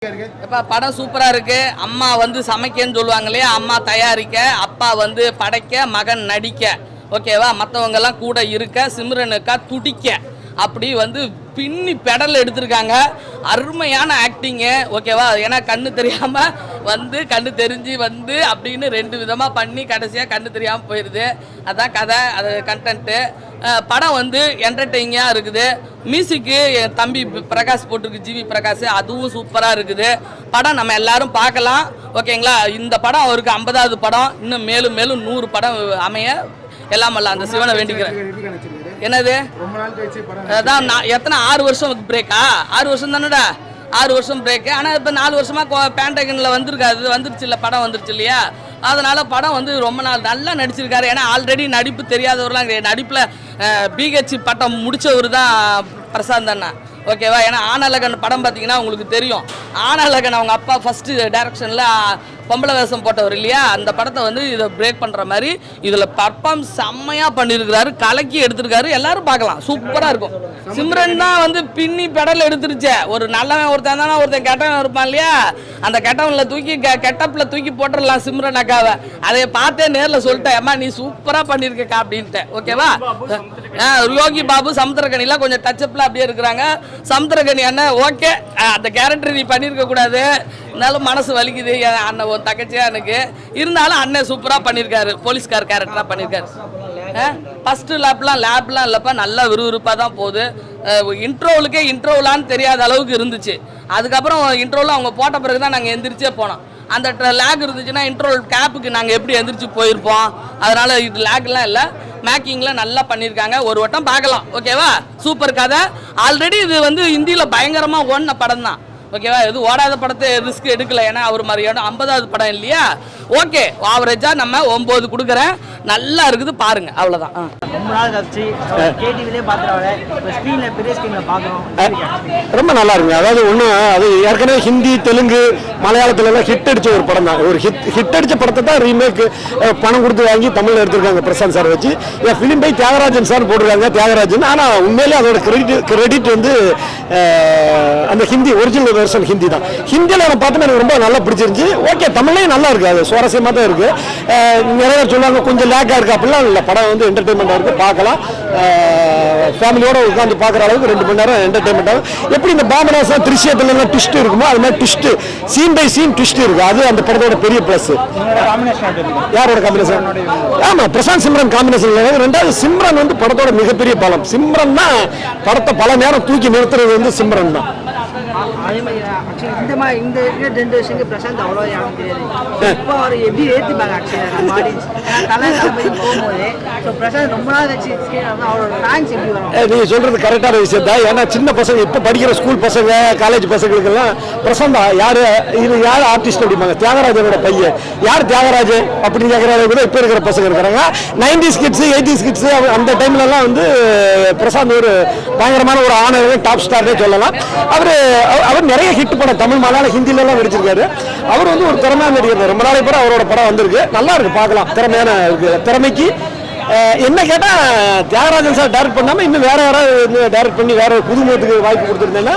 படம் சூப்பரா இருக்கு. அம்மா வந்து சமைக்கன்னு சொல்லுவாங்க இல்லையா, அம்மா தயாரிக்க, அப்பா வந்து படைக்க, மகன் நடிக்க, ஓகேவா, மற்றவங்க எல்லாம் கூட இருக்க, சிம்ரனுக்கா துடிக்க, அப்படி வந்து பின்னி பெடல் எடுத்திருக்காங்க. அருமையான ஆக்டிங்கு, ஓகேவா. ஏன்னா கண்ணு தெரியாம வந்து கண்ணு தெரிஞ்சு வந்து அப்படின்னு ரெண்டு விதமா பண்ணி கடைசியாக கண்ணு தெரியாமல் போயிடுது. அதான் கதை, அது கண்டென்ட்டு. படம் வந்து என்டர்டெய்னிங்காக இருக்குது. மியூசிக்கு என் தம்பி பிரகாஷ் போட்டிருக்கு, ஜிவி பிரகாஷ், அதுவும் சூப்பராக இருக்குது. படம் நம்ம எல்லாரும் பார்க்கலாம், ஓகேங்களா. இந்த படம் அவருக்கு 50வது படம். இன்னும் மேலும் மேலும் 100 படம் அமைய எல்லாம் அல்ல அந்த சிவனை வேண்டிக்கிறேன். என்னது அதான் எத்தனை 6 வருஷம் பிரேக்கா? 6 வருஷம் தானடா, 6 வருஷம் பிரேக்கு. ஆனால் இப்போ 4 வருஷமாக பேண்டகனில் வந்திருக்காது, வந்துருச்சு இல்லை, படம் வந்துருச்சு இல்லையா. அதனால் படம் வந்து ரொம்ப நாள் நல்லா நடிச்சிருக்காரு. ஏன்னா ஆல்ரெடி நடிப்பு தெரியாதவர்லாம் கிடையாது. நடிப்பில் பிஹெச் பட்டம் முடித்தவர் தான் பிரசாந்த் அண்ணா, ஓகேவா. ஏன்னா ஆனழகன் படம் பார்த்தீங்கன்னா உங்களுக்கு தெரியும். ஆனழகன் அவங்க அப்பா ஃபஸ்ட்டு டைரக்ஷனில் பொம்பளை வேஷம் போட்டவர் இல்லையா. அந்த படத்தை வந்து இதை பிரேக் பண்ணுற மாதிரி இதில் பர்ஃபார்மன்ஸ் செம்மையாக பண்ணியிருக்கிறாரு, கலக்கி எடுத்திருக்காரு. எல்லாரும் பார்க்கலாம், சூப்பராக இருக்கும். சிம்ரன் தான் வந்து பின்னி பெடல் எடுத்துருச்சே. ஒரு நல்லவன் ஒருத்தன் தானே, ஒருத்தன் கெட்டவன் இருப்பான் இல்லையா, அந்த கெட்டவனில் தூக்கி கெட்டப்பில் தூக்கி போட்டுடலாம் சிம்ரன் அக்காவை. அதை பார்த்தே நேரில் சொல்லிட்டேன், அம்மா நீ சூப்பராக பண்ணியிருக்கா அப்படின்ட்டு, ஓகேவா. யோகி பாபு சமுத்திரகனிலாம் கொஞ்சம் டச்சப்பில் அப்படியே இருக்கிறாங்க. சமுத்திரகனி அண்ணன் ஓகே, அந்த கேரக்டர் நீ பண்ணியிருக்க கூடாது, இருந்தாலும் மனசு வலிக்குது. அண்ணன் ஒரு தங்கச்சியா எனக்கு இருந்தாலும் அண்ணன் சூப்பராக பண்ணியிருக்காரு, போலீஸ்கார் கேரக்டராக பண்ணியிருக்காரு. ஃபஸ்ட்டு லேப்லாம் இல்லைப்பா, நல்லா விறுவிறுப்பாக தான் போகுது. இன்ட்ரோவுலுக்கே இன்ட்ரோலான்னு தெரியாத அளவுக்கு இருந்துச்சு. அதுக்கப்புறம் இன்ட்ரோவில் அவங்க போட்ட பிறகு தான் நாங்கள் எந்திரிச்சே போனோம். அந்த லேக் இருந்துச்சுன்னா இன்ட்ரோல் கேப்புக்கு நாங்கள் எப்படி எந்திரிச்சு போயிருப்போம். அதனால் இது லேக்லாம் இல்லை, மேக்கிங்கில் நல்லா பண்ணியிருக்காங்க. ஒரு வட்டம் பார்க்கலாம், ஓகேவா. சூப்பர் கதை. ஆல்ரெடி இது வந்து ஹிந்தியில் பயங்கரமாக ஓடின படம் தான், ஓகேவா. இது ஓடாத படத்தை ரிஸ்க் எடுக்கல, ஏன்னா அவர் மாதிரியான 50வது படம் இல்லையா. ஓகே, ஆவரேஜாக நம்ம 9 கொடுக்குறேன். நல்லா இருக்குது, பாருங்க, அவ்வளோதான். ரொம்ப நாள் கழிச்சு கேடிவிலே பார்த்துறவங்க இப்போ ஸ்க்ரீனில் பெரிய ஸ்க்ரீனில் பார்க்குறோம், ரொம்ப நல்லா இருக்குங்க. அதாவது ஒன்றும் அது ஏற்கனவே ஹிந்தி, தெலுங்கு, மலையாளத்துலலாம் ஹிட் அடித்த ஒரு படம் தான். ஒரு ஹிட் அடித்த படத்தை தான் ரீமேக் பணம் கொடுத்து வாங்கி தமிழில் எடுத்திருக்காங்க பிரசாந்த் சார் வச்சு. ஃபிலிம் பை தியாகராஜன் சார் போட்டிருக்காங்க, தியாகராஜன். ஆனால் உண்மையிலே அதோட கிரெடிட் வந்து அந்த ஹிந்தி ஒரிஜினல் வெர்ஷன் ஹிந்தி தான். ஹிந்தியில் நான் பார்த்தோன்னா எனக்கு ரொம்ப நல்லா பிடிச்சிருந்துச்சு. ஓகே, தமிழ்லேயும் நல்லா இருக்குது, அது சுவாரஸ்யமாக தான் இருக்குது. நிறைய சொல்லுவாங்க கொஞ்சம் லேக்காக இருக்குது, அப்படிலாம் இல்லை. படம் வந்து என்டர்டெயின்மெண்ட்டாக இருக்குது, பார்க்கலாம். ஃபேமிலியோடு உட்காந்து பார்க்குற அளவுக்கு 2 மணி நேரம் என்டர்டெயின்மெண்ட் ஆகும். எப்படி இந்த பாபநாசம் திருஷ்யத்துலலாம் ட்விஸ்ட் இருக்குமோ அது மாதிரி twist, scene by scene twist இருக்குது. அது அந்த படத்தோட பெரிய ப்ளஸ். யாரோட காம்பினேஷன்? ஆமாம், பிரசாந்த் சிம்ரன் காம்பினேஷன். ரெண்டாவது சிம்ரன் வந்து படத்தோட மிகப்பெரிய பலம். சிம்ரன் தான் படத்தை பல நேரம் தூக்கி நிறுத்துறது வந்து சிம்ரன் தான். அதே மாதிரி இந்த மாதிரி இந்த ரெண்டு வருஷத்துக்கு பிரசாந்த் அவ்வளோ யாரும் தெரியாது. இப்போ அவர் எப்படி ஏற்றுப்பாங்க ஆக்சுவலாக நம்ம ஆடியன்ஸ் தலை போகும்போது. ஸோ பிரசாந்த் ரொம்ப நாள் வச்சு அவரோட ஃபேன்ஸ் எப்படி வரும்? நீங்கள் சொல்கிறது கரெக்டான விஷயம் தான். ஏன்னா சின்ன பசங்க, இப்போ படிக்கிற ஸ்கூல் பசங்க, காலேஜ் பசங்களுக்கெல்லாம் பிரசாந்தா யார், இது யார் ஆர்டிஸ்ட் அப்படிம்பாங்க. தியாகராஜனோட பையன் யார் தியாகராஜ் அப்படின்னு கேட்குறாங்க கூட இப்போ இருக்கிற பசங்க இருக்கிறாங்க. 90s கிட்ஸு 80s கிட்ஸு அந்த டைம்லலாம் வந்து பிரசாந்த் ஒரு பயங்கரமான ஒரு ஆனர், டாப் ஸ்டார்னே சொல்லலாம். அவர் நிறைய ஹிட் படம் தமிழ், மலையாளம், ஹிந்திலலாம் நடிச்சிருக்காரு. அவர் வந்து ஒரு திறமையான நடிகர். ரொம்ப நாளைக்கு பிறகு அவரோட படம் வந்திருக்கு, நல்லா இருக்கு, பார்க்கலாம். திறமையான திறமைக்கு என்ன கேட்டால் தியாகராஜன் சார் டைரக்ட் பண்ணாமல் இன்னும் வேற யாராவது டைரக்ட் பண்ணி வேற புதுமுகத்துக்கு வாய்ப்பு கொடுத்துருந்தேன்னா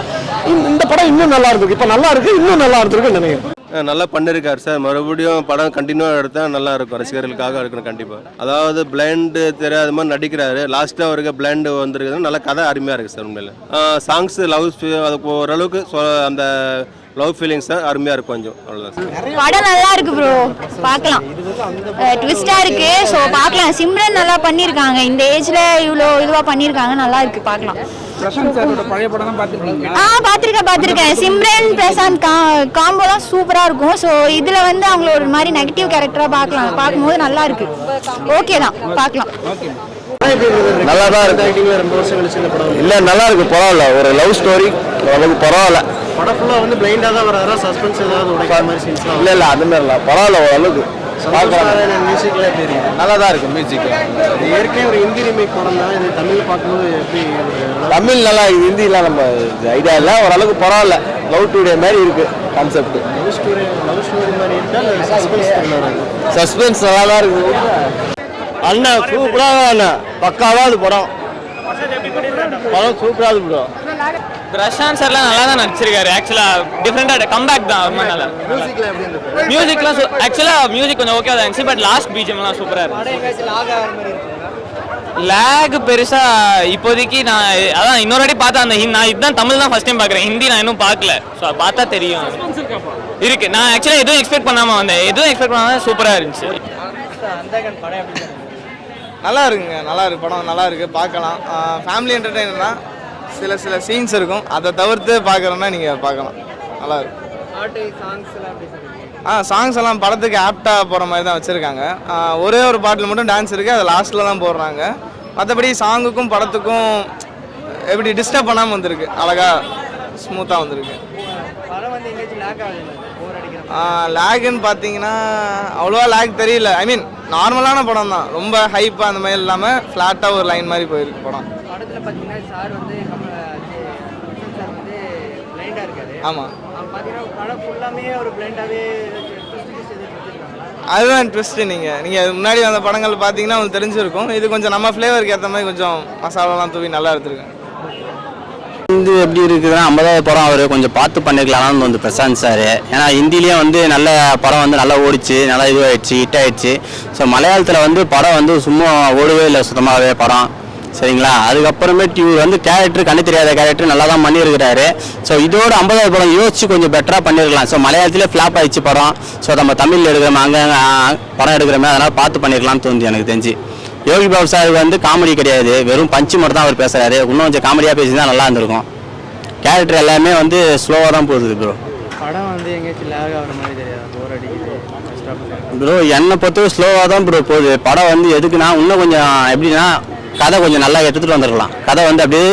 இந்த படம் இன்னும் நல்லா இருந்திருக்கு. இப்போ நல்லா இருக்கு, இன்னும் நல்லா இருந்திருக்குன்னு நினைக்கிறேன். நல்லா பண்ணியிருக்காரு சார். மறுபடியும் படம் கண்டினியூவாக எடுத்தால் நல்லா இருக்கும், ரசிகர்களுக்காக இருக்கணும் கண்டிப்பாக. அதாவது பிளைண்டு தெரியாத மாதிரி நடிக்கிறாரு. லாஸ்ட்டாக அவருக்கு பிளைண்டு வந்துருக்குது. நல்ல கதை அருமையாக இருக்குது சார். உண்மையில் சாங்ஸ் லவ் அதுக்கு ஓரளவுக்கு அந்த லவ் ஃபீலிங்ஸ் தான் அருமையாக இருக்கும் கொஞ்சம், அவ்வளோதான். படம் நல்லா இருக்கு ப்ரோ, பார்க்கலாம். ட்விஸ்டாக இருக்கு, ஸோ பார்க்கலாம். சிம்ரன் நல்லா பண்ணியிருக்காங்க, இந்த ஏஜில் இவ்வளோ இதுவாக பண்ணியிருக்காங்க, நல்லா இருக்கு, பார்க்கலாம். பார்த்துருக்கேன். சிம்ரன் பிரசாந்த் காம்போலாம் சூப்பராக இருக்கும். ஸோ இதில் வந்து அவங்கள ஒரு மாதிரி நெகட்டிவ் கேரக்டராக பார்க்கலாம். பார்க்கும்போது நல்லா இருக்கு, ஓகே தான், பார்க்கலாம். நல்லா தான் இருக்கு. இல்லை, நல்லா இருக்கு, பரவாயில்ல. ஒரு லவ் ஸ்டோரி ஓரளவுக்கு பரவாயில்ல. படம் ஃபுல்லாக வந்து பிளைண்டாக தான் வராதா, சஸ்பென்ஸ் ஏதாவது உடைக்கிற மாதிரி சீன்ஸ்லாம்? இல்லை இல்லை, அது மாதிரி இல்லை, பரவாயில்ல, ஓரளவுக்கு மியூசிக்லாம் தெரியும், நல்லா தான் இருக்கு மியூசிக். இது ஏற்கனவே ஒரு ஹிந்தி ரீமேக் படம் தான். இது தமிழ் பார்க்கும்போது எப்படி? தமிழ் நல்லா இருக்குது, ஹிந்திலாம் நம்ம ஐடியா இல்லை, ஓரளவுக்கு பரவாயில்ல. லவ் டுடே மாதிரி இருக்கு கான்செப்ட். லவ் ஸ்டோரி மாதிரி இருக்கா இல்லை சஸ்பென்ஸ் த்ரில்லரா? சஸ்பென்ஸ் நல்லா தான் இருக்குது. அண்ணா சூப்பராக, அண்ணா பக்காவாக அது படம். படம் சூப்பராக இருக்கு ப்ரோ. பிரசாந்த் சார்லாம் நல்லா தான் நடிச்சிருக்காரு. ஆக்சுவலாக டிஃப்ரெண்டாக கம்பேக் தான் ரொம்ப நல்லா. மியூசிக்லாம் ஆக்சுவலாக மியூசிக் கொஞ்சம் ஓகே தான் இருந்துச்சு. பட் லாஸ்ட் பிஜிஎம்லாம் சூப்பராக இருந்துச்சு. லேக் பெருசாக இப்போதைக்கு நான் அதான் இன்னொரு வாட்டி பார்த்தேன். நான் இதுதான் தமிழ் தான் ஃபர்ஸ்ட் டைம் பார்க்குறேன். ஹிந்தி நான் இன்னும் பார்க்கல. ஸோ பார்த்தா தெரியும் இருக்கு. நான் ஆக்சுவலாக எதுவும் எக்ஸ்பெக்ட் பண்ணாமல் வந்தேன். எதுவும் எக்ஸ்பெக்ட் பண்ணாமல் சூப்பராக இருந்துச்சு. நல்லா இருக்குங்க. நல்லா இருக்கு படம். நல்லா இருக்கு, பார்க்கலாம். ஃபேமிலி என்டர்டெயினர் தான். சில சீன்ஸ் இருக்கும், அதை தவிர்த்து பார்க்குறோன்னா நீங்கள் பார்க்கலாம். நல்லா இருக்கு. சாங்ஸ் எல்லாம் படத்துக்கு ஆப்டாக போகிற மாதிரி தான் வச்சுருக்காங்க. ஒரே ஒரு பாட்டில் மட்டும் டான்ஸ் இருக்குது, அதை லாஸ்ட்டில் தான் போடுறாங்க. மற்றபடி சாங்குக்கும் படத்துக்கும் எப்படி டிஸ்டர்ப் பண்ணாமல் வந்திருக்கு. அழகாக ஸ்மூத்தாக வந்திருக்கு. லேக்குன்னு பார்த்தீங்கன்னா அவ்வளோவா லேக் தெரியல. ஐ மீன் நார்மலான படம் தான். ரொம்ப ஹைப்பாக அந்த மாதிரி இல்லாமல் ஃப்ளாட்டாக ஒரு லைன் மாதிரி போயிருக்கு படம். படத்தில் பார்த்தீங்கன்னா சார் வந்து பிளைண்டாக இருக்காரு. ஆமாம், பார்த்தீங்கன்னா படம் ஃபுல்லாமே ஒரு பிளைண்டாகவே அதுதான் ட்விஸ்ட்டு. நீங்கள் முன்னாடி வந்த படங்கள் பார்த்தீங்கன்னா உங்களுக்கு தெரிஞ்சிருக்கும். இது கொஞ்சம் நம்ம ஃப்ளேவருக்கு ஏற்ற மாதிரி கொஞ்சம் மசாலாலாம் தூவி நல்லா எடுத்துருக்கேன். வந்து எப்படி இருக்குதுன்னா 50வது படம் அவர் கொஞ்சம் பார்த்து பண்ணிருக்கலாம்னு வந்து பிரசாந்த் சார். ஏன்னா ஹிந்திலேயே வந்து நல்ல படம் வந்து நல்லா ஓடிச்சு, நல்லா இதுவாகிடுச்சு, ஹிட் ஆகிடுச்சு. ஸோ மலையாளத்தில் வந்து படம் வந்து சும்மா ஓடவே இல்லை சுத்தமாகவே படம். சரிங்களா? அதுக்கப்புறமேட்டு இவர் வந்து கேரக்டர் கண்ணு தெரியாத கேரக்டர் நல்லா தான் பண்ணியிருக்கிறாரு. ஸோ இதோட 50வது படம் யோசிச்சு கொஞ்சம் பெட்டராக பண்ணியிருக்கலாம். ஸோ மலையாளத்திலே ஃப்ளாப் ஆயிடுச்சு படம். ஸோ நம்ம தமிழில் எடுக்கிறோம், அங்கே படம் எடுக்கிறோமே, அதனால் பார்த்து பண்ணியிருக்கலாம்னு தோணுது எனக்கு தெரிஞ்சு. யோகி பாபு சார் வந்து காமெடி கிடையாது, வெறும் பஞ்சு மட்டும் தான் அவர் பேசுகிறாரு. இன்னும் கொஞ்சம் காமெடியாக பேசிதான் நல்லா இருந்திருக்கும். கேரக்டர் எல்லாமே வந்து ஸ்லோவாக தான் போகுது ப்ரோ. படம் வந்து எங்கேயாச்சும் லேக் ஆகிற மாதிரி தெரியாது, போர் அடிக்குது ப்ரோ. என்னை பொறுத்தவரை ஸ்லோவாக தான் ப்ரோ போகுது படம். வந்து எதுக்குன்னா இன்னும் கொஞ்சம் எப்படின்னா கதை கொஞ்சம் நல்லா எடுத்துகிட்டு வந்துருக்கலாம். கதை வந்து அப்படியே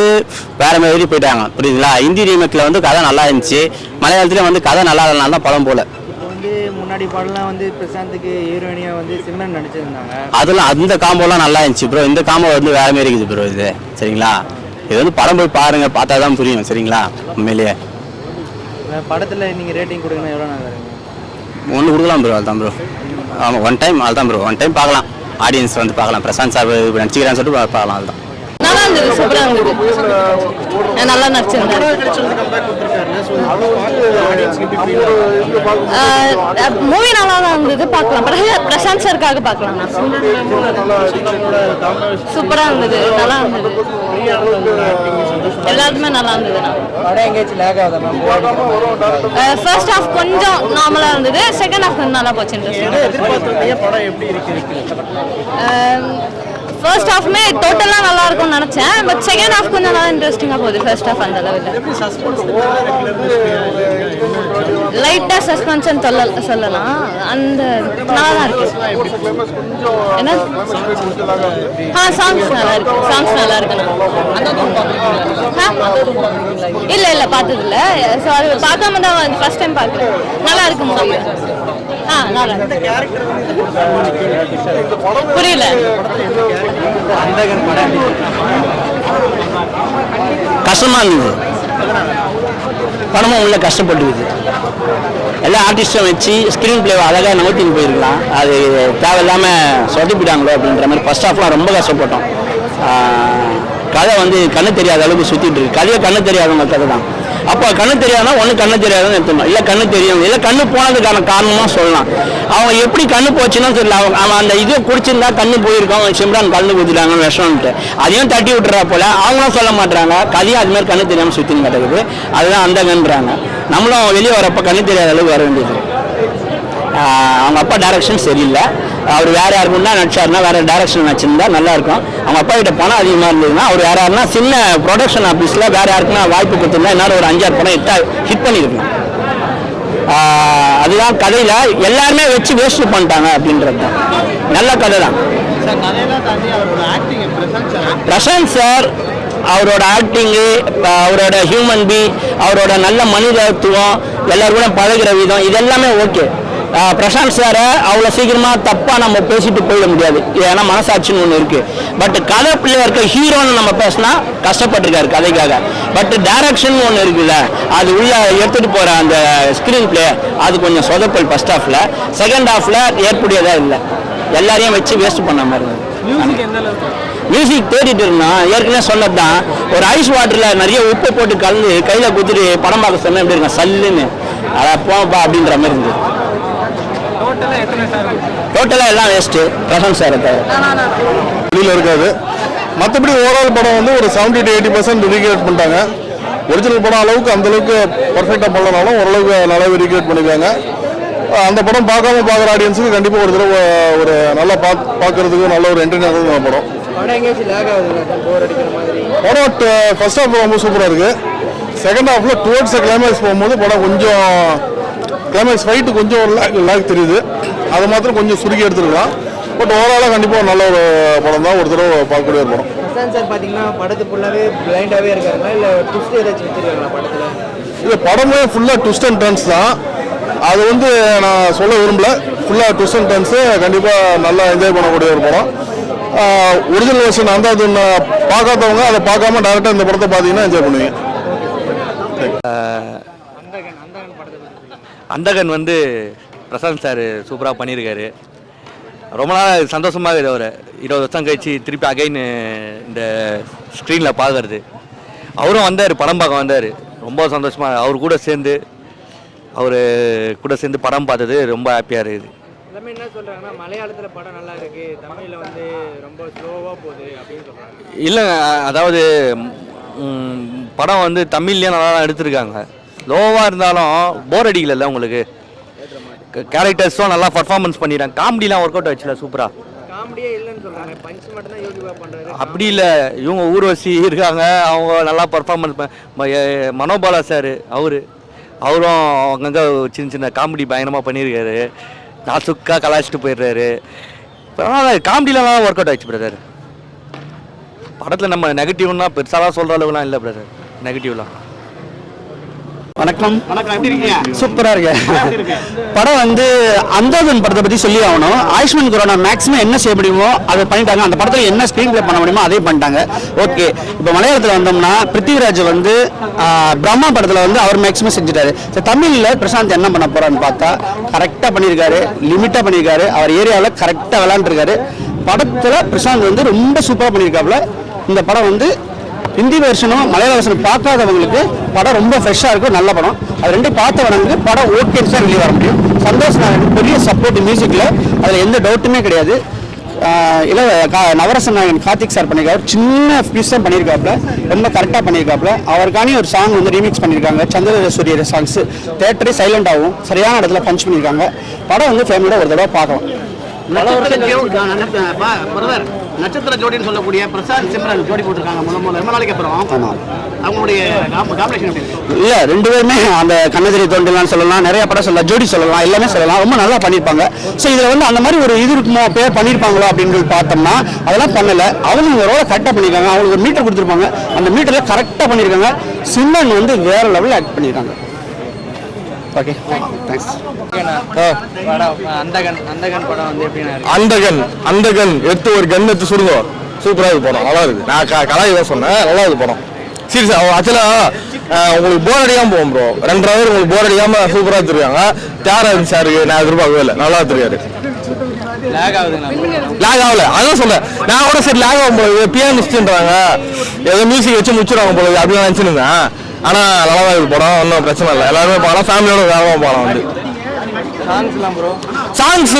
வேற மாதிரி போயிட்டாங்க, புரியுதுங்களா? ஹிந்தி ரீமேக்கில் வந்து கதை நல்லா இருந்துச்சு, மலையாளத்துலேயும் வந்து கதை நல்லா இல்லைனால தான் படம் போல. வந்து முன்னாடி படம்லாம் வந்து பிரசாந்துக்கு ஹீரோயினியாக வந்து சிம்ரன் நடிச்சிருந்தாங்க. அதெல்லாம் அந்த காம்போலாம் நல்லா இருந்துச்சு ப்ரோ. இந்த காம்போ வந்து வேற மாதிரி இருக்குது ப்ரோ இது. சரிங்களா? இது வந்து படம் போய் பாருங்க, பார்த்தா தான் புரியும். சரிங்களா? உண்மையிலேயே படத்தில் நீங்கள் ரேட்டிங் கொடுக்கணும் எவ்வளோ நல்லா இருக்கு? 1 கொடுக்கலாம் ப்ரோ. அதுதான் ப்ரோ. ஆமாம், 1 டைம் அதுதான் ப்ரோ. 1 டைம் பார்க்கலாம், ஆடியன்ஸ் வந்து பார்க்கலாம். பிரசாந்த் சார் நடிச்சுக்கிறான்னு சொல்லிட்டு பார்க்கலாம். அதுதான் நல்லா இருந்தது, சூப்பராக இருந்தது, நல்லா நடிச்சிருந்தாரு. மூவி நல்லா தான் இருந்தது, பார்க்கலாம். பிரசாந்த் சாருக்காக பார்க்கலாம். சூப்பராக இருந்தது, நல்லா இருந்தது, எல்லாத்துமே நல்லா இருந்தது. ஃபர்ஸ்ட் ஹாஃப் கொஞ்சம் நார்மலாக இருந்தது, செகண்ட் ஹாஃப் கொஞ்சம் நல்லா போச்சு. ஃபர்ஸ்ட் ஹாஃப்மே டோட்டலாக நல்லா இருக்கும்னு நினச்சேன். பட் செகண்ட் ஹாஃப் கொஞ்சம் நல்லா இன்ட்ரெஸ்டிங்காக போகுது. ஃபர்ஸ்ட் ஹாஃப் அந்த அளவில் லைட்டாக சஸ்பென்ஷன் சொல்லலாம். அந்த நல்லா தான் இருக்கு. என்ன சாங்ஸ் நல்லா இருக்கு, சாங்ஸ் நல்லா இருக்கு. இல்லை பார்த்தது இல்லை. ஸோ அது பார்க்காம தான் ஃபர்ஸ்ட் டைம் பார்க்குறேன். நல்லா இருக்கு மூவி. நல்லா புரியல. கஷ்டமா இருந்தது படமும் உள்ள கஷ்டப்பட்டுக்குது. எல்லா ஆர்டிஸ்டும் வச்சு ஸ்க்ரீன் பிளேவை அழகாக நோட்டின்னு போயிருக்கலாம். அது தேவையில்லாமல் சொதப்பிட்டாங்களோ அப்படின்ற மாதிரி ஃபர்ஸ்ட் ஹாஃப்லாம் ரொம்ப கஷ்டப்பட்டோம். கதை வந்து கண்ணு தெரியாத அளவுக்கு சுற்றிட்டு இருக்கு. கதையை கண்ணு தெரியாதவங்க கதை தான். அப்போ கண்ணு தெரியாதுன்னா ஒன்று கண்ணு தெரியாதுன்னு எடுத்துடணும், இல்லை கண்ணு தெரியும், இல்லை கண்ணு போனதுக்கான காரணமாக சொல்லலாம். அவங்க எப்படி கண்ணு போச்சுன்னா தெரியல. அவன் அந்த இதை குடிச்சிருந்தா கண்ணு போயிருக்கான், சிம்ரான் கண்ணு குடிச்சிட்டாங்க விஷம்ன்ட்டு அதையும் தட்டி விட்டுறா போல. அவங்களும் சொல்ல மாட்டாங்க, கதையும் அது மாதிரி கண்ணு தெரியாமல் சுற்றின்னு கிடக்குது. அதுதான் அந்த கன்றாங்க. நம்மளும் வெளியே வரப்போ கண்ணு தெரியாத அளவுக்கு வர வேண்டியது. அவங்க அப்பா டைரக்ஷன் சரியில்லை. அவர் வேற யாருக்குன்னா நடிச்சாருன்னா வேற டைரக்ஷன் நடிச்சிருந்தா நல்லா இருக்கும். அவங்க அப்பா கிட்ட பணம் அதிகமாக இருந்ததுன்னா அவர் யார் யாருன்னா சின்ன ப்ரொடக்ஷன் ஆஃபீஸில் வேற யாருக்குன்னா வாய்ப்பு கொடுத்துருந்தா இன்னொரு ஒரு 5-6 படம் ஹிட் பண்ணியிருக்கணும். அதுதான் கதையில் எல்லாருமே வச்சு வேஸ்ட் பண்ணிட்டாங்க அப்படின்றது தான். நல்ல கதை தான். பிரசாந்த் சார் அவரோட ஆக்டிங்கு, அவரோட ஹியூமன் பீ, அவரோட நல்ல மனிதத்துவம், எல்லாரும் கூட பழகிற விதம், இது எல்லாமே ஓகே. பிரசாந்த் சாரை அவ்வளோ சீக்கிரமாக தப்பாக நம்ம பேசிட்டு போயிட முடியாது, ஏன்னா மனசாட்சின்னு ஒன்று இருக்குது. பட் கதை பிள்ளை இருக்க ஹீரோன்னு நம்ம பேசினா கஷ்டப்பட்டிருக்காரு கதைக்காக. பட் டைரக்ஷன் ஒன்று இருக்குல்ல, அது உள்ள எடுத்துகிட்டு போகிற அந்த ஸ்க்ரீன் பிளே அது கொஞ்சம் சொதப்பல் ஃபர்ஸ்ட் ஹாஃபில். செகண்ட் ஹாஃபில் ஏற்புடையதாக இல்லை, எல்லாரையும் வச்சு வேஸ்ட் பண்ண மாதிரி இருந்தது. மியூசிக் தேடிட்டு இருந்தான். ஏற்கனவே சொன்னது தான், ஒரு ஐஸ் வாட்டரில் நிறைய உப்பு போட்டு கலந்து கையில் குத்துட்டு படம் பார்க்க சொன்னால் எப்படி இருக்கும், சல்லுன்னு அதை போப்பா அப்படின்ற மாதிரி இருந்தது. டோட்டலாக எல்லாம் வேஸ்ட்டு, பிரசாந்த் சார் வெளியில் இருக்காது. மற்றபடி ஓவரால் படம் வந்து ஒரு 70 to 80% ரீக்ரியேட் பண்ணிட்டாங்க. ஒரிஜினல் படம் அளவுக்கு அந்தளவுக்கு பர்ஃபெக்டாக பண்ணனாலும் ஓரளவுக்கு நல்லாவே ரீக்ரியேட் பண்ணியிருக்காங்க. அந்த படம் பார்க்குற ஆடியன்ஸுக்கு கண்டிப்பாக ஒரு தடவை ஒரு நல்லா பார்க்கறதுக்கு நல்ல ஒரு என்டர்டைனர் படம். படம் ஃபர்ஸ்ட் ஹாஃப் ரொம்ப சூப்பராக இருக்குது. செகண்ட் ஹாஃபில் டுவர்ட்ஸ் கிளைமேக்ஸ் போகும்போது படம் கொஞ்சம் கிளைமேக்ஸ் ஃபைட்டு கொஞ்சம் ஒரு லேக் தெரியுது. அதை மாத்திரம் கொஞ்சம் சுருக்கி எடுத்துருக்கலாம். பட் ஓவராலாக கண்டிப்பாக நல்ல ஒரு படம் தான், ஒரு தடவை பார்க்கக்கூடிய ஒரு படம். பிரசாந்த் சார் பார்த்தீங்கன்னா படத்து ஃபுல்லாகவே பிளைண்டாகவே இருக்காங்களா இல்லை ட்விஸ்ட் ஏதாச்சும் வச்சுருக்காங்களா படத்தில்? இது படமே ஃபுல்லாக ட்விஸ்ட் அண்ட் டர்ன்ஸ் தான். அது வந்து நான் சொல்ல விரும்பல. ஃபுல்லாக ட்விஸ்ட் அண்ட் டர்ன்ஸு கண்டிப்பாக நல்லா என்ஜாய் பண்ணக்கூடிய ஒரு படம். ஒரிஜினல் வெர்ஷன் அந்த அது பார்க்காதவங்க அதை பார்க்காம டேரெக்டாக இந்த படத்தை பார்த்தீங்கன்னா என்ஜாய் பண்ணுவீங்க. அந்தகன் வந்து பிரசாந்த் சார் சூப்பராக பண்ணியிருக்காரு. ரொம்ப நாள் சந்தோஷமாக இருக்குது. அவர் 20 வருஷம் கழிச்சு திருப்பி அகைன் இந்த ஸ்க்ரீனில் பார்க்கறது. அவரும் வந்தார், படம் பார்க்க வந்தார். ரொம்ப சந்தோஷமாக அவர் கூட சேர்ந்து படம் பார்த்தது ரொம்ப ஹாப்பியாக இருக்குது. எல்லாமே என்ன சொல்கிறாங்கன்னா மலையாளத்தில் படம் நல்லா இருக்குது, தமிழில் வந்து ரொம்ப ஸ்லோவாக போகுது அப்படின்னு சொல்கிறாங்க. இல்லைங்க, அதாவது படம் வந்து தமிழ்லேயே நல்லா தான் எடுத்திருக்காங்க. லோவாக இருந்தாலும் போர் அடிக்கல உங்களுக்கு. கேரக்டர்ஸும் நல்லா பர்ஃபார்மன்ஸ் பண்ணிடுறாங்க. காமெடிலாம் ஒர்க் அவுட் ஆச்சுல சூப்பராக. காமெடியே இல்லைன்னு சொல்கிறாங்க, பஞ்ச் மட்டும் தான் யோகி பாபு பண்ணுறாரு. அப்படி இல்லை, இவங்க ஊர்வசி இருக்காங்க, அவங்க நல்லா பர்ஃபார்மன்ஸ். மனோபாலா சார் அவரும் அங்கங்கே சின்ன சின்ன காமெடி பயங்கரமாக பண்ணியிருக்காரு. நாசுக்காக கலாச்சிட்டு போயிடுறாரு. காமெடியிலலாம் ஒர்க் அவுட் ஆயிடுச்சு பிரதர். படத்தில் நம்ம நெகட்டிவ்னா பெருசாலாம் சொல்கிற அளவுலாம் இல்லை பிரதர், நெகட்டிவ்லாம். வணக்கம். எப்படி இருக்கீங்க? சூப்பராக இருக்கு. படம் வந்து அந்தகன் படத்தை பற்றி சொல்லி ஆகணும். ஆயுஷ்மான் குரானா மேக்ஸிமம் என்ன செய்ய முடியுமோ அதை பண்ணிட்டாங்க. அந்த படத்தில் என்ன ஸ்க்ரீன் பிளே பண்ண முடியுமோ அதே பண்ணிட்டாங்க. ஓகே, இப்போ மலையாளத்தில் வந்தோம்னா பிருத்திவிராஜ் வந்து பிரம்மா படத்தில் வந்து அவர் மேக்ஸிமம் செஞ்சுட்டாரு. தமிழில் பிரசாந்த் என்ன பண்ண போறான்னு பார்த்தா கரெக்டாக பண்ணியிருக்காரு, லிமிட்டாக பண்ணியிருக்காரு. அவர் ஏரியாவில் கரெக்டாக விளாண்டுருக்காரு. படத்தில் பிரசாந்த் வந்து ரொம்ப சூப்பராக பண்ணியிருக்காப்புல. இந்த படம் வந்து ஹிந்தி வெர்ஷனும் மலையாள வெர்ஷனும் பார்க்காதவங்களுக்கு படம் ரொம்ப ஃப்ரெஷ்ஷாக இருக்கும், நல்ல படம். அது ரெண்டும் பார்த்தவங்களுக்கு படம் ஓகேன்னு தான் வெளியே வர முடியும். சந்தோஷ் நாராயணன் பெரிய சப்போர்ட் மியூசிக்கில், அதில் எந்த டவுட்டுமே கிடையாது. நவரச நாயகன் கார்த்திக் சார் பண்ணியிருக்காரு, சின்ன பீஸ் தான் பண்ணியிருக்காப்புல, ரொம்ப கரெக்டாக பண்ணியிருக்காப்புல. அவருக்கானே ஒரு சாங் வந்து ரீமிக்ஸ் பண்ணியிருக்காங்க, சந்திர சூரிய சாங்ஸ். தேட்டரே சைலண்ட் ஆகும், சரியான இடத்துல பஞ்ச் பண்ணியிருக்காங்க. படம் வந்து ஃபேமிலியோட ஒரு தடவை பார்க்கலாம். நட்சத்திர ஜோடின்னு சொல்லக்கூடிய பிரசாந்த் சிம்ரன் ஜோடி போட்டிருக்காங்க ரொம்ப நாளைக்கு அப்புறம். அவங்களுடைய காம்பினேஷன் இல்லை, ரெண்டு பேருமே அந்த கண்ணதிரி தோண்டலான்னு சொல்லலாம், நிறைய படம் சொல்லலாம், ஜோடி சொல்லலாம், எல்லாமே சொல்லலாம். ரொம்ப நல்லா பண்ணியிருப்பாங்க. ஸோ இதில் வந்து அந்த மாதிரி ஒரு இது இருக்குமோ, பேர் பண்ணியிருப்பாங்களோ அப்படின்னு பார்த்தோம்னா அதெல்லாம் பண்ணலை. அவங்க ரோலை கரெக்டாக பண்ணியிருக்காங்க. அவங்களுக்கு ஒரு மீட்டர் கொடுத்துருப்பாங்க, அந்த மீட்டரில் கரெக்டாக பண்ணியிருக்காங்க. சிம்ரன் வந்து வேற லெவலில் ஆக்ட் பண்ணியிருக்காங்க. Okay, thanks. அந்தகன் படம் வந்து எப்படின்னா அந்தகன் எடுத்து ஒரு கன் எடுத்து சுடுங்க, சூப்பராக இது படம், நல்லா இருக்குது. நான் கலாய் தான் சொன்னேன், நல்லா இது படம். சீரியஸா ஆக்சுவலாக உங்களுக்கு போர் அடிக்காமல் போகும் ப்ரோ. 2 hour உங்களுக்கு போர் அடிக்காமல் சூப்பராக எடுத்துருக்காங்க. தியாகராஜன் சாருக்கு நான் எதிர்பார்க்கவே இல்லை, நல்லா எடுத்துருக்காரு. லேக் ஆகல, அதான் சொல்றேன். நான் கூட சரி லேக் ஆகும் போது பியானிஸ்ட்ன்றாங்க, ஏதோ மியூசிக் வச்சு முடிச்சிருவாங்க போல அப்படின்னு நினச்சிருந்தேன். ஆனால் நல்லா தான் இது படம், ஒன்றும் பிரச்சனை இல்லை. எல்லாருமே போகலாம், ஃபேமிலியோட வேகமாக போகலாம். வந்து சாங்ஸ்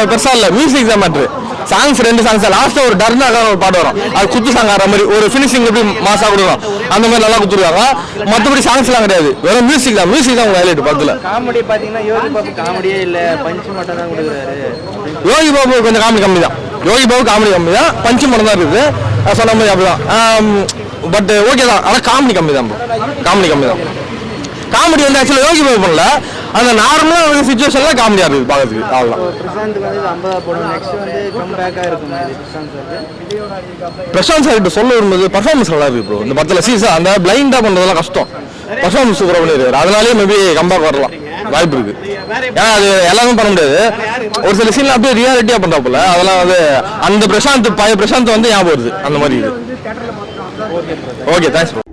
பெருசா இல்லை, மியூசிக் தான் மேட்ரு. சாங்ஸ் 2 songs லாஸ்ட்டாக ஒரு டர்னாக ஒரு பாட்டு வரும், அது குத்து சாங் ஆகிற மாதிரி ஒரு ஃபினிஷிங் எப்படி மாசா கொடுக்கும் அந்த மாதிரி நல்லா கொடுத்துருவாங்க. மற்றபடி சாங்ஸ்லாம் கிடையாது, வெறும் மியூசிக் தான் உங்க ஹைலைட் படத்தில். காமெடி பார்த்தீங்கன்னா யோகி பாபு காமெடியே இல்லை, பஞ்சு மட்டும் தான் கொடுக்குறாரு. யோகி பாபு கொஞ்சம் காமெடி கம்மி தான், பஞ்சு மட்டும் தான் இருக்குது. சொன்ன மாதிரி அப்படிதான். பட் ஓகே தான், ஆனால் காமெடி கம்மி தான். காமெடி வந்து ஆக்சுவலாக யோகி பாபு பண்ணல, அந்த நார்மலாக சுச்சுவேஷன்ல காமெடியாக இருக்குது பார்க்கறதுக்கு. அவ்வளோதான். பிரசாந்த் சார் கிட்ட சொல்ல வரும்போது பர்ஃபார்மன்ஸ் நல்லா இருக்கு ப்ரோ. இந்த படத்தில் சீசா அந்த பிளைண்டாக பண்ணுறதெல்லாம் கஷ்டம், பர்ஃபார்மன்ஸ் சூப்பராக பண்ணியிருக்காரு. அதனாலேயே மேபி கம்பேக் வரலாம், வாய்ப்பு இருக்கு. ஏன்னா அது எல்லாமே பண்ண முடியாது, ஒரு சில சீன்ல அப்படியே ரியாலிட்டியாக பண்ணுறாப்புல. அதெல்லாம் வந்து அந்த பிரசாந்த் வந்து ஞாபகம் வருது, அந்த மாதிரி இது. Okay, thanks bro.